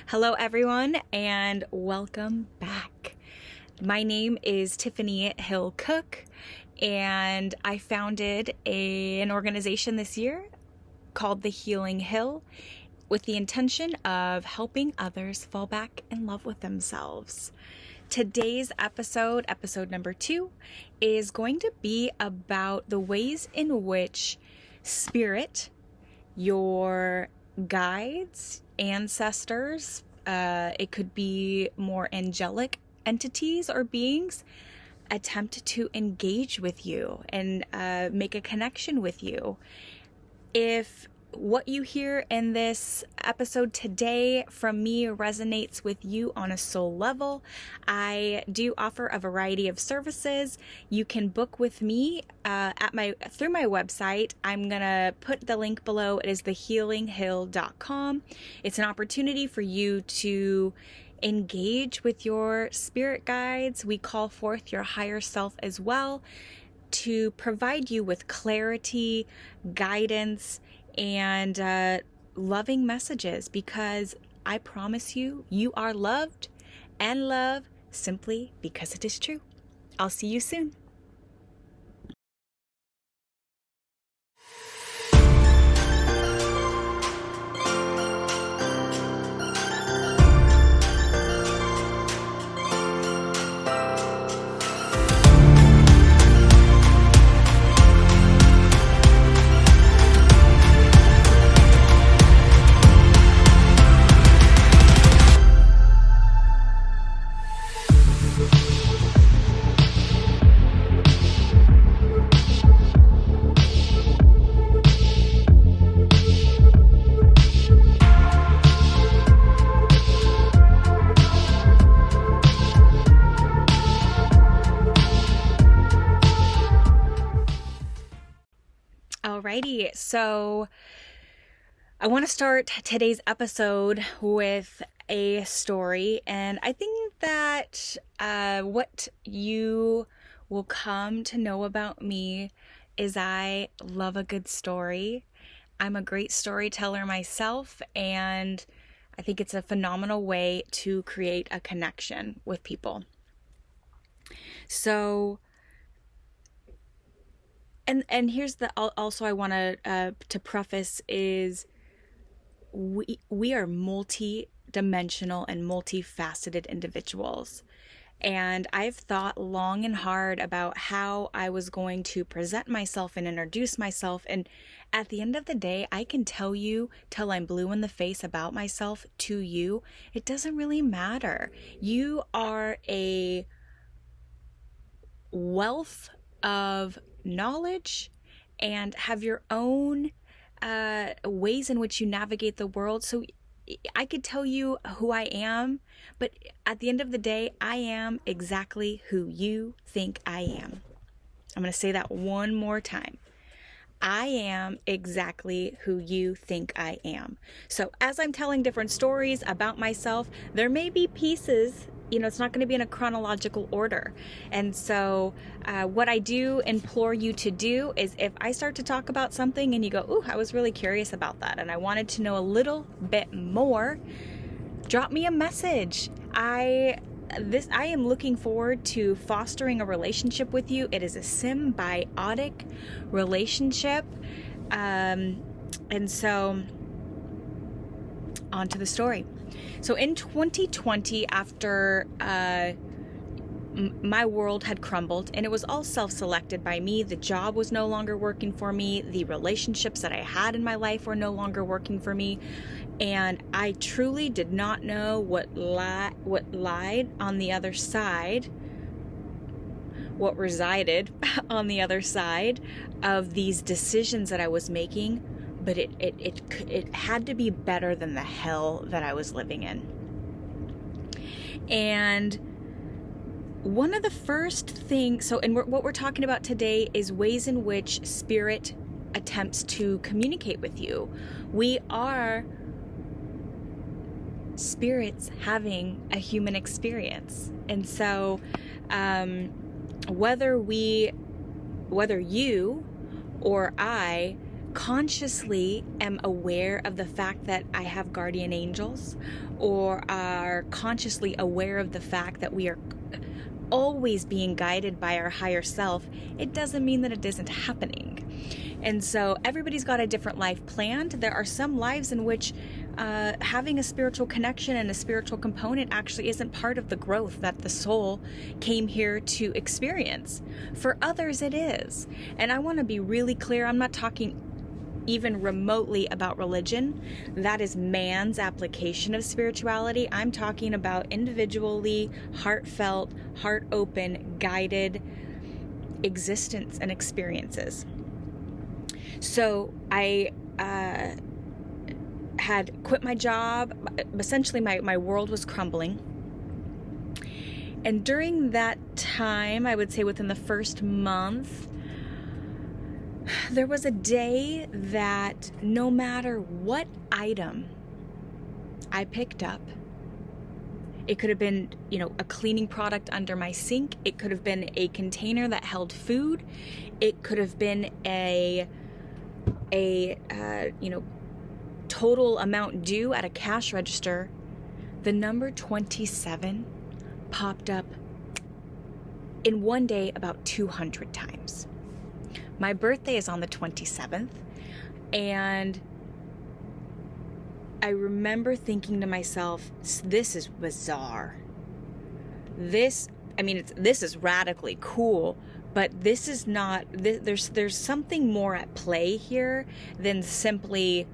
Hello, everyone, and welcome back. My name is Tiffany Hill Cook, and I founded an organization this year called The Healing Hill with the intention of helping others fall back in love with themselves. Today's episode number 2, is going to be about the ways in which spirit, your guides, ancestors, it could be more angelic entities or beings, attempt to engage with you and make a connection with you. If what you hear in this episode today from me resonates with you on a soul level, I do offer a variety of services. You can book with me through my website. I'm gonna put the link below. It is thehealinghill.com. It's an opportunity for you to engage with your spirit guides. We call forth your higher self as well to provide you with clarity, guidance, and loving messages, because I promise you, you are loved and love simply because it is true. I'll see you soon. Alrighty, so I want to start today's episode with a story, and I think that what you will come to know about me is I love a good story. I'm a great storyteller myself, and I think it's a phenomenal way to create a connection with people. So And here's the also I want to preface is we are multi-dimensional and multifaceted individuals, and I've thought long and hard about how I was going to present myself and introduce myself, and at the end of the day, I can tell you till I'm blue in the face about myself to you. It doesn't really matter. You are a wealth of knowledge and have your own ways in which you navigate the world. So I could tell you who I am, but at the end of the day, I am exactly who you think I am. I'm going to say that one more time. I am exactly who you think I am. So as I'm telling different stories about myself, there may be pieces, it's not going to be in a chronological order. And so what I do implore you to do is, if I start to talk about something and you go, ooh, I was really curious about that and I wanted to know a little bit more, drop me a message. I am looking forward to fostering a relationship with you. It is a symbiotic relationship. And so on to the story. So in 2020, after my world had crumbled and it was all self-selected by me, the job was no longer working for me, the relationships that I had in my life were no longer working for me, and I truly did not know what lied on the other side, what resided on the other side of these decisions that I was making. But it had to be better than the hell that I was living in. And one of the first things, what we're talking about today is ways in which spirit attempts to communicate with you. We are spirits having a human experience. And so whether you or I consciously am aware of the fact that I have guardian angels, or are consciously aware of the fact that we are always being guided by our higher self, it doesn't mean that it isn't happening. And so everybody's got a different life planned. There are some lives in which having a spiritual connection and a spiritual component actually isn't part of the growth that the soul came here to experience. For others, it is. And I want to be really clear. I'm not talking even remotely about religion. That is man's application of spirituality. I'm talking about individually, heartfelt, heart open, guided existence and experiences. So I had quit my job. Essentially, my world was crumbling. And during that time, I would say within the first month, there was a day that no matter what item I picked up, it could have been, a cleaning product under my sink. It could have been a container that held food. It could have been a total amount due at a cash register. The number 27 popped up in one day about 200 times. My birthday is on the 27th, and I remember thinking to myself, this is bizarre. This is radically cool, but this is not, there's something more at play here than simply,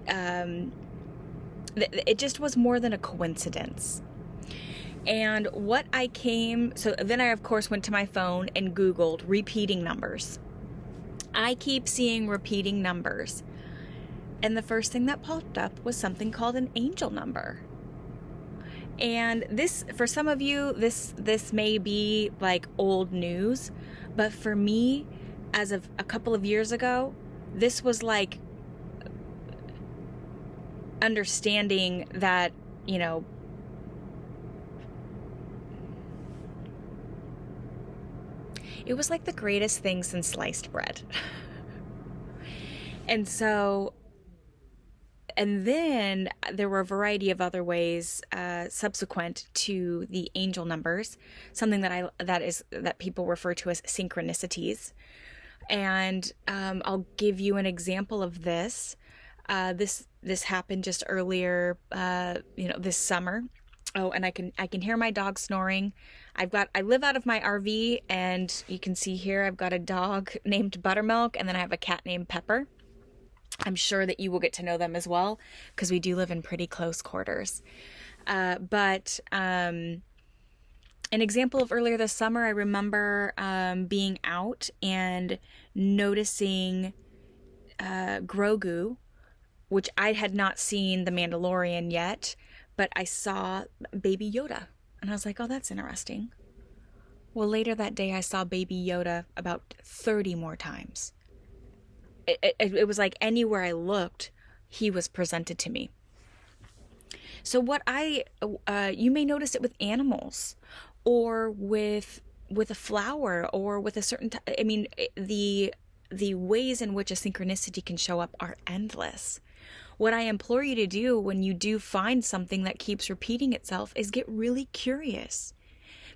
it just was more than a coincidence. And so then I, of course, went to my phone and Googled repeating numbers. I keep seeing repeating numbers. And the first thing that popped up was something called an angel number. And this, for some of you, this may be like old news, but for me, as of a couple of years ago, this was like understanding that, it was like the greatest thing since sliced bread. And then there were a variety of other ways subsequent to the angel numbers, something that people refer to as synchronicities. And I'll give you an example of this. This happened just earlier, this summer. Oh, and I can hear my dog snoring. I live out of my RV, and you can see here I've got a dog named Buttermilk, and then I have a cat named Pepper. I'm sure that you will get to know them as well, because we do live in pretty close quarters. But an example of earlier this summer, I remember being out and noticing Grogu, which I had not seen The Mandalorian yet, but I saw Baby Yoda, and I was like, oh, that's interesting. Well, later that day, I saw Baby Yoda about 30 more times. It was like anywhere I looked, he was presented to me. So you may notice it with animals, or with a flower, or with a certain, the ways in which a synchronicity can show up are endless. What I implore you to do when you do find something that keeps repeating itself is get really curious.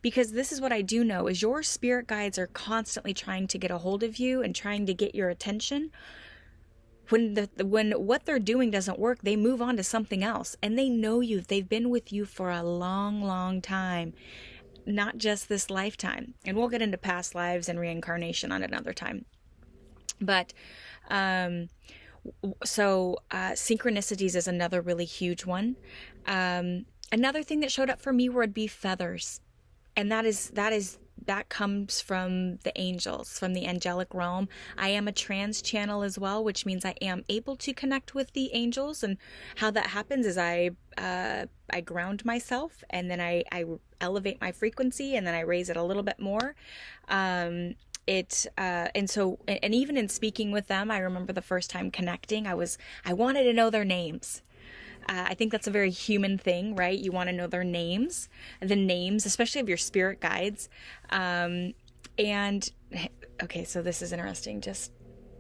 Because this is what I do know, is your spirit guides are constantly trying to get a hold of you and trying to get your attention. When what they're doing doesn't work, they move on to something else. And they know you. They've been with you for a long, long time. Not just this lifetime. And we'll get into past lives and reincarnation on another time. But synchronicities is another really huge one. Another thing that showed up for me would be feathers. And that comes from the angels, from the angelic realm. I am a trans channel as well, which means I am able to connect with the angels. And how that happens is I ground myself, and then I elevate my frequency, and then I raise it a little bit more. And even in speaking with them, I remember the first time connecting, I wanted to know their names. I think that's a very human thing, right? You want to know their names, the names, especially of your spirit guides. Okay, so this is interesting, just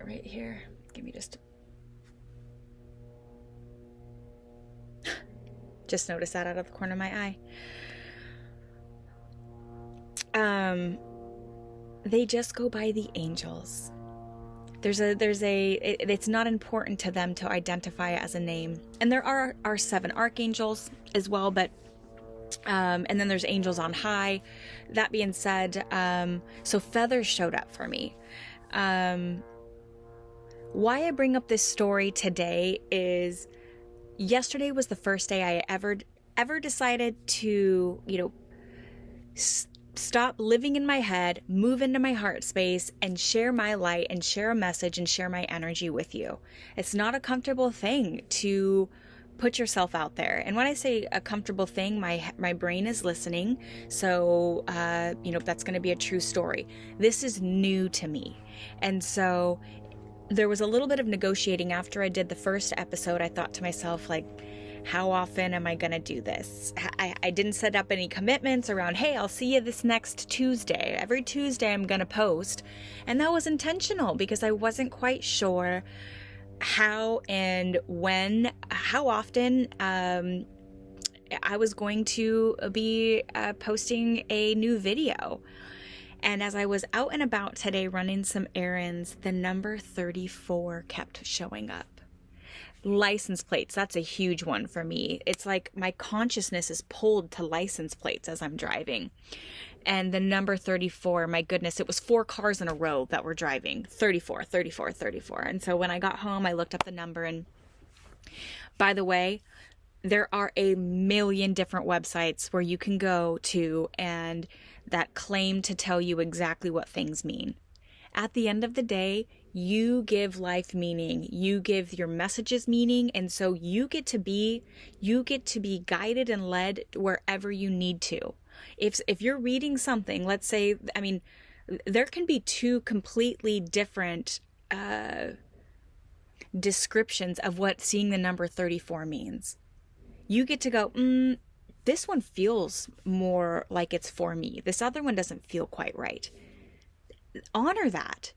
right here. Give me just noticed that out of the corner of my eye. They just go by the angels. It's not important to them to identify as a name. And there are 7 archangels as well, but and then there's angels on high. That being said, so feathers showed up for me. Why I bring up this story today is yesterday was the first day I ever decided to, stop living in my head, move into my heart space, and share my light and share a message and share my energy with you. It's not a comfortable thing to put yourself out there. And when I say a comfortable thing, my brain is listening. So, that's going to be a true story. This is new to me. And so there was a little bit of negotiating after I did the first episode. I thought to myself, like, how often am I going to do this? I didn't set up any commitments around, hey, I'll see you this next Tuesday. Every Tuesday I'm going to post. And that was intentional because I wasn't quite sure how and when, how often I was going to be posting a new video. And as I was out and about today running some errands, the number 34 kept showing up. License plates, that's a huge one for me. It's like my consciousness is pulled to license plates as I'm driving. And the number 34, my goodness, it was 4 cars in a row that were driving. 34, 34, 34. And so when I got home, I looked up the number. And by the way, there are a million different websites where you can go to and that claim to tell you exactly what things mean. At the end of the day, you give life meaning, you give your messages meaning, and so you get to be guided and led wherever you need to. If you're reading something, let's say, there can be 2 completely different descriptions of what seeing the number 34 means. You get to go, this one feels more like it's for me. This other one doesn't feel quite right. Honor that.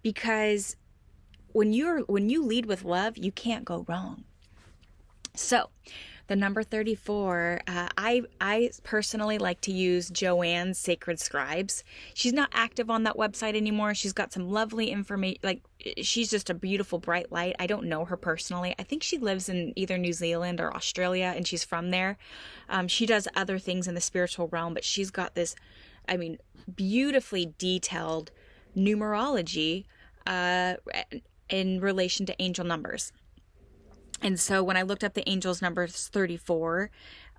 Because when you lead with love, you can't go wrong. So the number 34, I personally like to use Joanne's Sacred Scribes. She's not active on that website anymore. She's got some lovely information. Like, she's just a beautiful, bright light. I don't know her personally. I think she lives in either New Zealand or Australia, and she's from there. She does other things in the spiritual realm, but she's got this, beautifully detailed numerology in relation to angel numbers. And so when I looked up the angels numbers 34,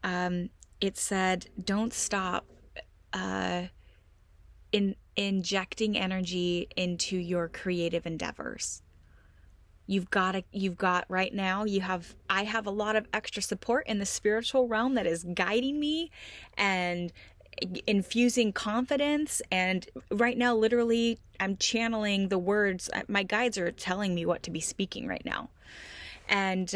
it said, don't stop injecting energy into your creative endeavors. I have a lot of extra support in the spiritual realm that is guiding me and infusing confidence. And right now, literally, I'm channeling the words. My guides are telling me what to be speaking right now. And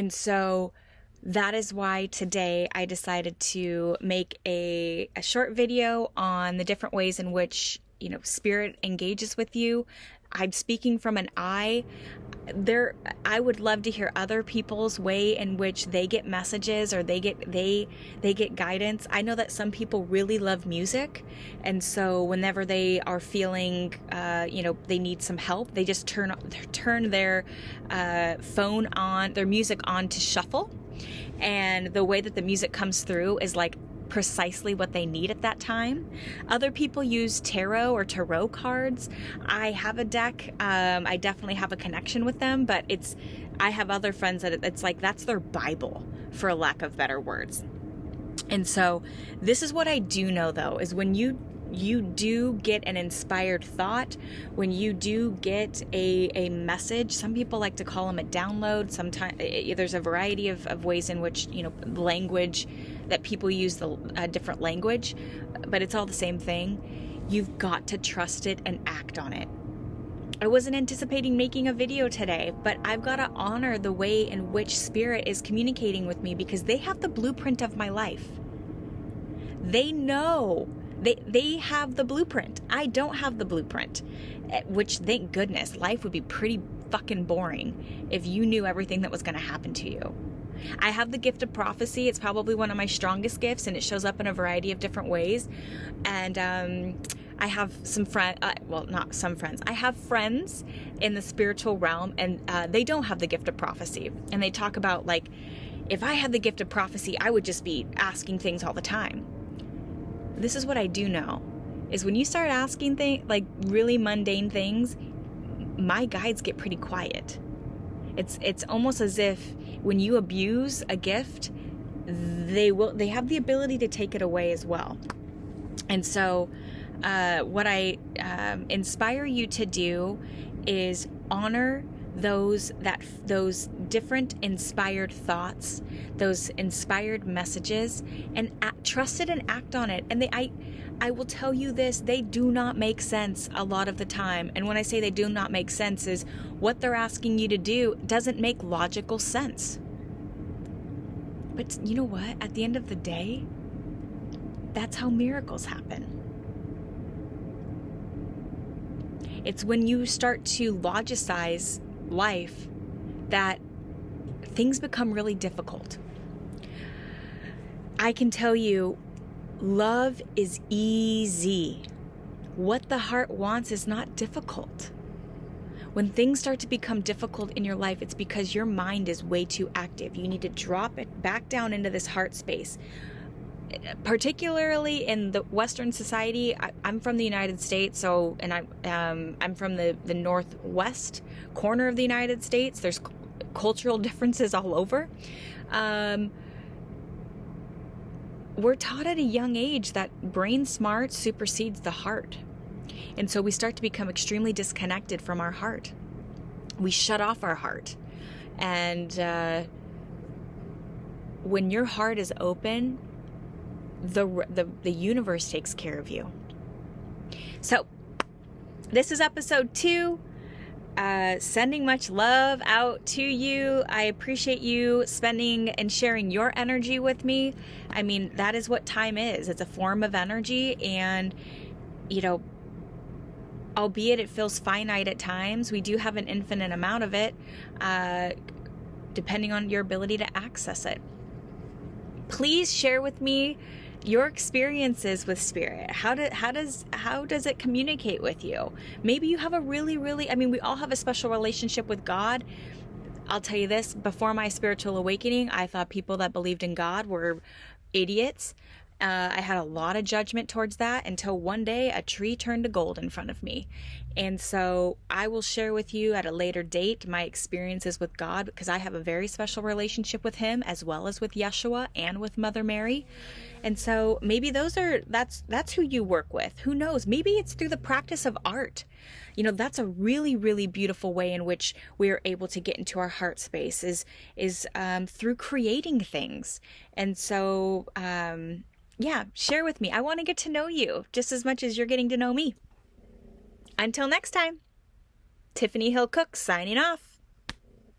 so that is why today I decided to make a short video on the different ways in which, spirit engages with you. I'm speaking from an I. I would love to hear other people's way in which they get messages or they get guidance. I know that some people really love music, and so whenever they are feeling they need some help, they just turn their phone on, their music on to shuffle, and the way that the music comes through is like precisely what they need at that time. Other people use tarot or tarot cards. I have a deck. I definitely have a connection with them, but I have other friends that it's like that's their Bible, for lack of better words. And so this is what I do know, though, is when you do get an inspired thought, when you do get a message, some people like to call them a download. Sometimes there's a variety of ways in which, language that people use, the different language, but it's all the same thing. You've got to trust it and act on it. I wasn't anticipating making a video today, but I've got to honor the way in which Spirit is communicating with me because they have the blueprint of my life. They know. They have the blueprint. I don't have the blueprint, which, thank goodness, life would be pretty fucking boring if you knew everything that was going to happen to you. I have the gift of prophecy. It's probably one of my strongest gifts, and it shows up in a variety of different ways. And I have some friends, well, not some friends. I have friends in the spiritual realm, and they don't have the gift of prophecy. And they talk about, like, if I had the gift of prophecy, I would just be asking things all the time. This is what I do know, is when you start asking things, like really mundane things, my guides get pretty quiet. It's almost as if when you abuse a gift, they have the ability to take it away as well. And so what I inspire you to do is honor those different inspired thoughts, those inspired messages, and trust it and act on it. And I will tell you this, they do not make sense a lot of the time. And when I say they do not make sense, is what they're asking you to do doesn't make logical sense. But you know what? At the end of the day, that's how miracles happen. It's when you start to logicize life that things become really difficult. I can tell you, love is easy. What the heart wants is not difficult. When things start to become difficult in your life, it's because your mind is way too active. You need to drop it back down into this heart space. Particularly in the Western society, I'm from the United States, and I'm from the northwest corner of the United States. There's cultural differences all over. We're taught at a young age that brain smart supersedes the heart. And so we start to become extremely disconnected from our heart. We shut off our heart. And when your heart is open, the universe takes care of you. So this is episode 2. Sending much love out to you. I appreciate you spending and sharing your energy with me. I mean, that is what time is. It's a form of energy, and albeit it feels finite at times, we do have an infinite amount of it, depending on your ability to access it. Please share with me your experiences with spirit. How does it communicate with you? Maybe you have a really, we all have a special relationship with God. I'll tell you this, before my spiritual awakening, I thought people that believed in God were idiots. I had a lot of judgment towards that until one day a tree turned to gold in front of me. And so I will share with you at a later date my experiences with God, because I have a very special relationship with him, as well as with Yeshua and with Mother Mary. And so maybe that's who you work with. Who knows? Maybe it's through the practice of art. That's a really, really beautiful way in which we are able to get into our heart space is through creating things. And so, share with me. I want to get to know you just as much as you're getting to know me. Until next time, Tiffany Hill Cook signing off.